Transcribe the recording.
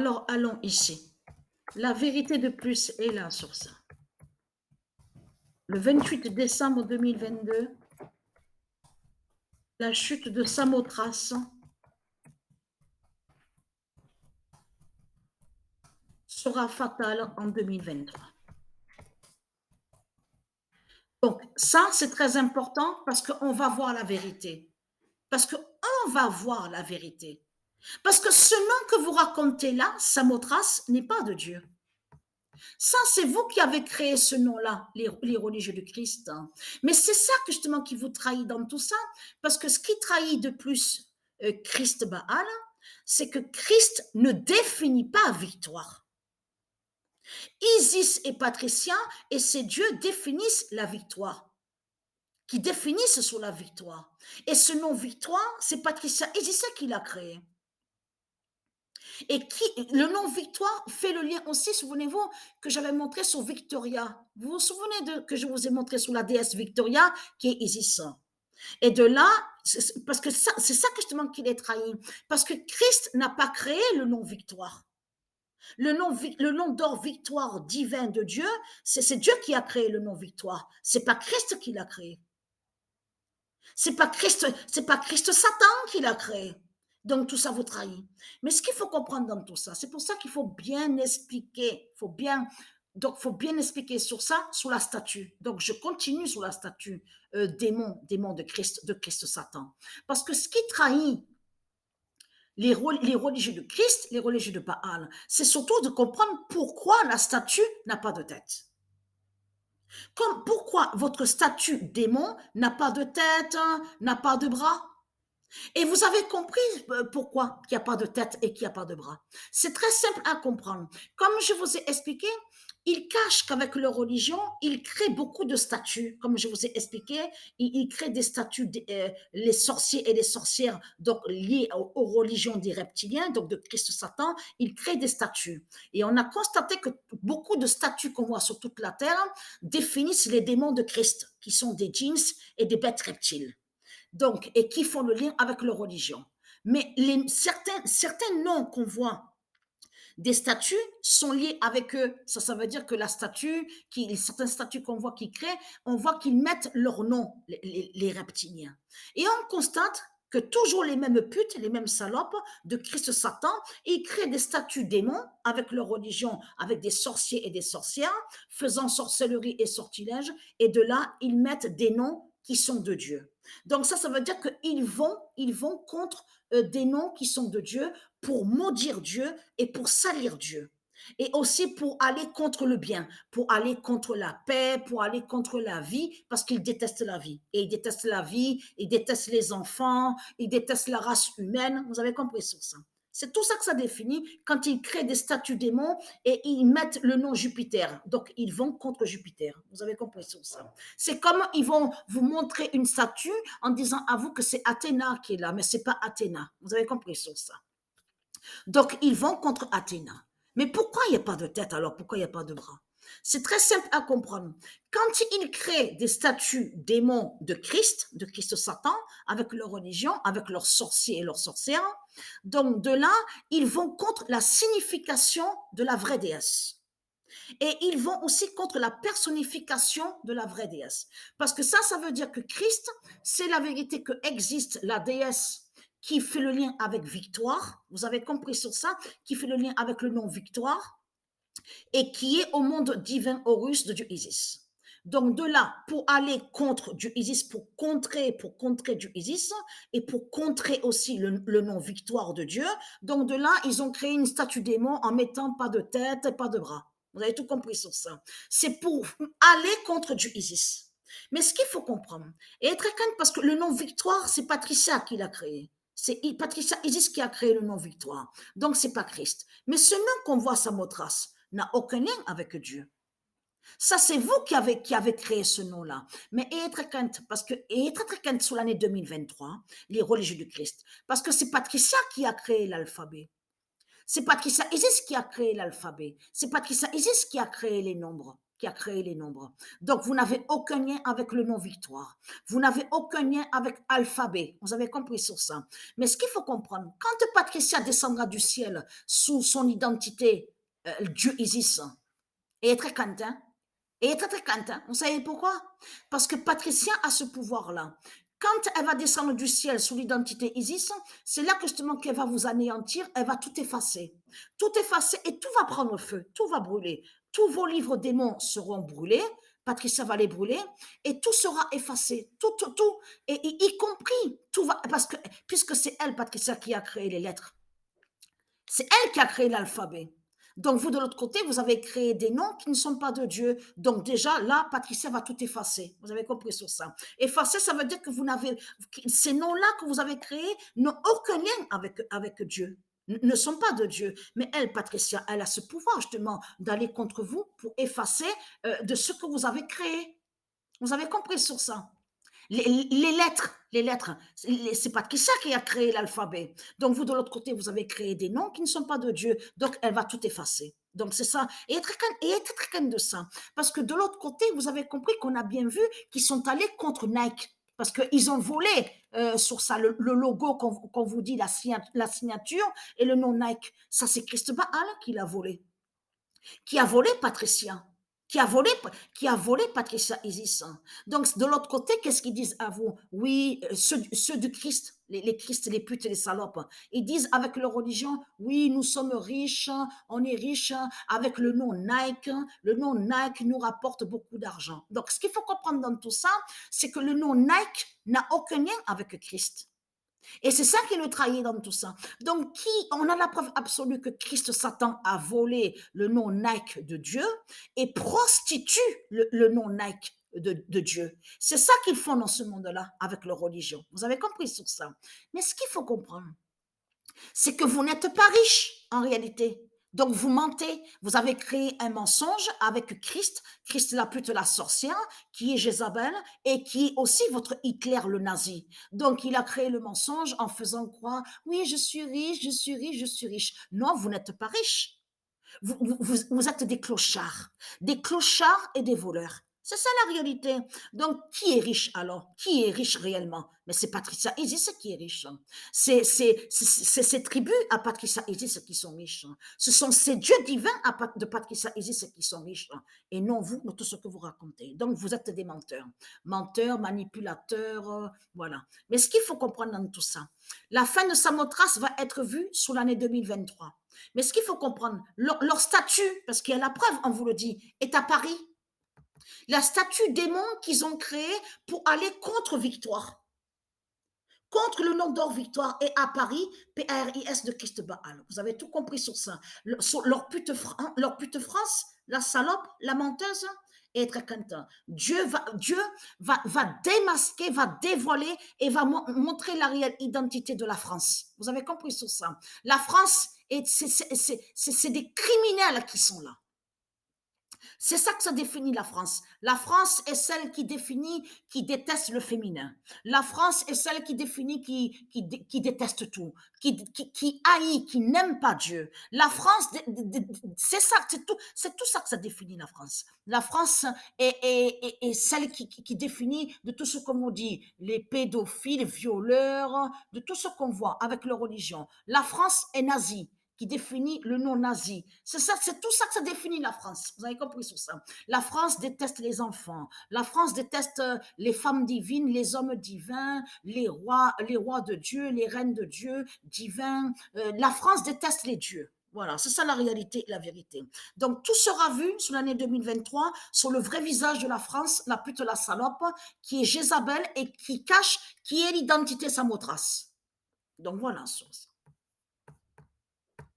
Alors, allons ici. La vérité de plus est là sur ça. Le 28 décembre 2022, la chute de Samothrace sera fatale en 2023. Donc, ça, c'est très important parce qu'on va voir la vérité. Parce qu'on va voir la vérité. Parce que ce nom que vous racontez là, Samothrace, n'est pas de Dieu. Ça, c'est vous qui avez créé ce nom-là, les religieux du Christ. Mais c'est ça justement qui vous trahit dans tout ça, parce que ce qui trahit de plus Christ Baal, c'est que Christ ne définit pas victoire. Isis et Patricia et ces dieux définissent la victoire, qui définissent sur la victoire. Et ce nom victoire, c'est Patricia Isis qui l'a créé. Et le nom Victoire fait le lien aussi, souvenez-vous, que j'avais montré sur Victoria. Vous vous souvenez que je vous ai montré sur la déesse Victoria, qui est Isis. Et de là, parce que c'est ça justement qu'il est trahi. Parce que Christ n'a pas créé le nom Victoire. Le nom d'or Victoire divin de Dieu, c'est Dieu qui a créé le nom Victoire. C'est pas Christ qui l'a créé. C'est pas Christ Satan qui l'a créé. Donc tout ça vous trahit. Mais ce qu'il faut comprendre dans tout ça, c'est pour ça qu'il faut bien expliquer, faut bien expliquer sur ça, sur la statue. Donc je continue sur la statue démon de Christ Satan. Parce que ce qui trahit les religieux de Christ, les religieux de Baal, c'est surtout de comprendre pourquoi la statue n'a pas de tête. Comme pourquoi votre statue démon n'a pas de tête, n'a pas de bras. Et vous avez compris pourquoi il n'y a pas de tête et qu'il n'y a pas de bras. C'est très simple à comprendre. Comme je vous ai expliqué, ils cachent qu'avec leur religion, ils créent beaucoup de statues. Comme je vous ai expliqué, ils créent des statues, les sorciers et les sorcières, donc liés aux religions des reptiliens, donc de Christ Satan, ils créent des statues. Et on a constaté que beaucoup de statues qu'on voit sur toute la terre définissent les démons de Christ, qui sont des djinns et des bêtes reptiles. Donc, et qui font le lien avec leur religion. Mais certains noms qu'on voit des statues sont liés avec eux. Ça veut dire que la statue, certaines statues qu'on voit qui créent, on voit qu'ils mettent leur nom, les reptiliens. Et on constate que toujours les mêmes putes, les mêmes salopes de Christ Satan, ils créent des statues démons avec leur religion, avec des sorciers et des sorcières, faisant sorcellerie et sortilège, et de là, ils mettent des noms qui sont de Dieu. Donc ça veut dire qu'ils vont contre des noms qui sont de Dieu pour maudire Dieu et pour salir Dieu. Et aussi pour aller contre le bien, pour aller contre la paix, pour aller contre la vie, parce qu'ils détestent la vie. Et ils détestent la vie, ils détestent les enfants, ils détestent la race humaine. Vous avez compris sur ça. C'est tout ça que ça définit quand ils créent des statues démons et ils mettent le nom Jupiter. Donc, ils vont contre Jupiter. Vous avez compris sur ça. C'est comme ils vont vous montrer une statue en disant à vous que c'est Athéna qui est là, mais c'est pas Athéna. Vous avez compris sur ça. Donc, ils vont contre Athéna. Mais pourquoi il n'y a pas de tête alors? Pourquoi il n'y a pas de bras? C'est très simple à comprendre. Quand ils créent des statues démons de Christ Satan, avec leur religion, avec leurs sorciers et leurs sorcières, donc de là, ils vont contre la signification de la vraie déesse. Et ils vont aussi contre la personnification de la vraie déesse. Parce que ça veut dire que Christ, c'est la vérité que existe la déesse qui fait le lien avec victoire, vous avez compris sur ça, qui fait le lien avec le nom victoire, et qui est au monde divin Horus de Dieu Isis. Donc de là, pour aller contre Dieu Isis, pour contrer Dieu Isis, et pour contrer aussi le nom victoire de Dieu, donc de là, ils ont créé une statue démon en mettant pas de tête et pas de bras. Vous avez tout compris sur ça. C'est pour aller contre Dieu Isis. Mais ce qu'il faut comprendre, et être calme, parce que le nom victoire, c'est Patricia qui l'a créé. C'est Patricia Isis qui a créé le nom victoire. Donc, c'est pas Christ. Mais ce nom qu'on voit, Samothrace, n'a aucun lien avec Dieu. Ça, c'est vous qui avez créé ce nom-là. Mais être crainte, parce que être très crainte sur l'année 2023, les religieux du Christ, parce que c'est Patricia qui a créé l'alphabet. C'est Patricia Isis qui a créé l'alphabet. C'est Patricia Isis qui a créé les nombres. qui a créé les nombres. Donc, vous n'avez aucun lien avec le nom victoire. Vous n'avez aucun lien avec alphabet. Vous avez compris sur ça. Mais ce qu'il faut comprendre, quand Patricia descendra du ciel sous son identité, Dieu Isis, et est très Quentin, et est très très Quentin, vous savez pourquoi? Parce que Patricia a ce pouvoir-là. Quand elle va descendre du ciel sous l'identité Isis, c'est là que justement qu'elle va vous anéantir, elle va tout effacer. Tout effacer et tout va prendre feu, tout va brûler. Tous vos livres démons seront brûlés, Patricia va les brûler, et tout sera effacé, tout, et y compris, tout va, parce que, puisque c'est elle, Patricia, qui a créé les lettres, c'est elle qui a créé l'alphabet. Donc, vous, de l'autre côté, vous avez créé des noms qui ne sont pas de Dieu. Donc, déjà, là, Patricia va tout effacer. Vous avez compris sur ça. Effacer, ça veut dire que vous n'avez, ces noms-là que vous avez créés n'ont aucun lien avec Dieu, ne sont pas de Dieu. Mais elle, Patricia, elle a ce pouvoir, justement, d'aller contre vous pour effacer de ce que vous avez créé. Vous avez compris sur ça. Les lettres, c'est pas qui ça qui a créé l'alphabet. Donc vous de l'autre côté, vous avez créé des noms qui ne sont pas de Dieu. Donc elle va tout effacer. Donc c'est ça. Et être très calme de ça. Parce que de l'autre côté, vous avez compris qu'on a bien vu qu'ils sont allés contre Nike. Parce qu'ils ont volé sur ça le logo qu'on vous dit, la signature et le nom Nike. Ça, c'est Christ Baal qui l'a volé. Qui a volé Patricia, qui a volé, qui a volé Patricia Isis. Donc, de l'autre côté, qu'est-ce qu'ils disent à vous? Oui, ceux du Christ, les Christ, les putes et les salopes, ils disent avec leur religion, oui, nous sommes riches, on est riches avec le nom Nike. Le nom Nike nous rapporte beaucoup d'argent. Donc, ce qu'il faut comprendre dans tout ça, c'est que le nom Nike n'a aucun lien avec Christ. Et c'est ça qui le trahit dans tout ça. Donc, on a la preuve absolue que Christ Satan a volé le nom Nike de Dieu et prostitue le nom Nike de Dieu. C'est ça qu'ils font dans ce monde-là avec leur religion. Vous avez compris sur ça. Mais ce qu'il faut comprendre, c'est que vous n'êtes pas riche en réalité. Donc vous mentez, vous avez créé un mensonge avec Christ, Christ la pute, la sorcière, qui est Jézabel et qui est aussi votre Hitler le nazi. Donc il a créé le mensonge en faisant croire, oui, je suis riche, je suis riche, je suis riche. Non, vous n'êtes pas riche. Vous êtes des clochards et des voleurs. C'est ça la réalité. Donc, qui est riche alors? Qui est riche réellement? Mais c'est Patricia Isis qui est riche. C'est ces tribus à Patricia Isis qui sont riches. Ce sont ces dieux divins de Patricia Isis qui sont riches. Et non vous, de tout ce que vous racontez. Donc, vous êtes des menteurs. Menteurs, manipulateurs, voilà. Mais ce qu'il faut comprendre dans tout ça, la fin de Samothrace va être vue sous l'année 2023. Mais ce qu'il faut comprendre, leur statut, parce qu'il y a la preuve, on vous le dit, est à Paris. La statue démon qu'ils ont créée pour aller contre Victoire, contre le nom d'or Victoire, est à Paris, P-A-R-I-S de Christ Baal. Vous avez tout compris sur ça. Leur pute France, la salope, la menteuse, et très content. Dieu va démasquer, va dévoiler et va montrer la réelle identité de la France. Vous avez compris sur ça. La France, c'est des criminels qui sont là. C'est ça que ça définit la France. La France est celle qui définit, qui déteste le féminin. La France est celle qui définit, qui déteste tout, qui haït, qui n'aime pas Dieu. La France, c'est ça, c'est tout ça que ça définit la France. La France est celle qui définit de tout ce qu'on dit, les pédophiles, violeurs, de tout ce qu'on voit avec leur religion. La France est nazie, qui définit le nom nazi. C'est ça, c'est tout ça que ça définit la France. Vous avez compris sur ça. La France déteste les enfants. La France déteste les femmes divines, les hommes divins, les rois de Dieu, les reines de Dieu, divins. La France déteste les dieux. Voilà, c'est ça la réalité et la vérité. Donc, tout sera vu sur l'année 2023, sur le vrai visage de la France, la pute, la salope, qui est Jézabel et qui cache, qui est l'identité Samothrace. Donc, voilà, sur ça.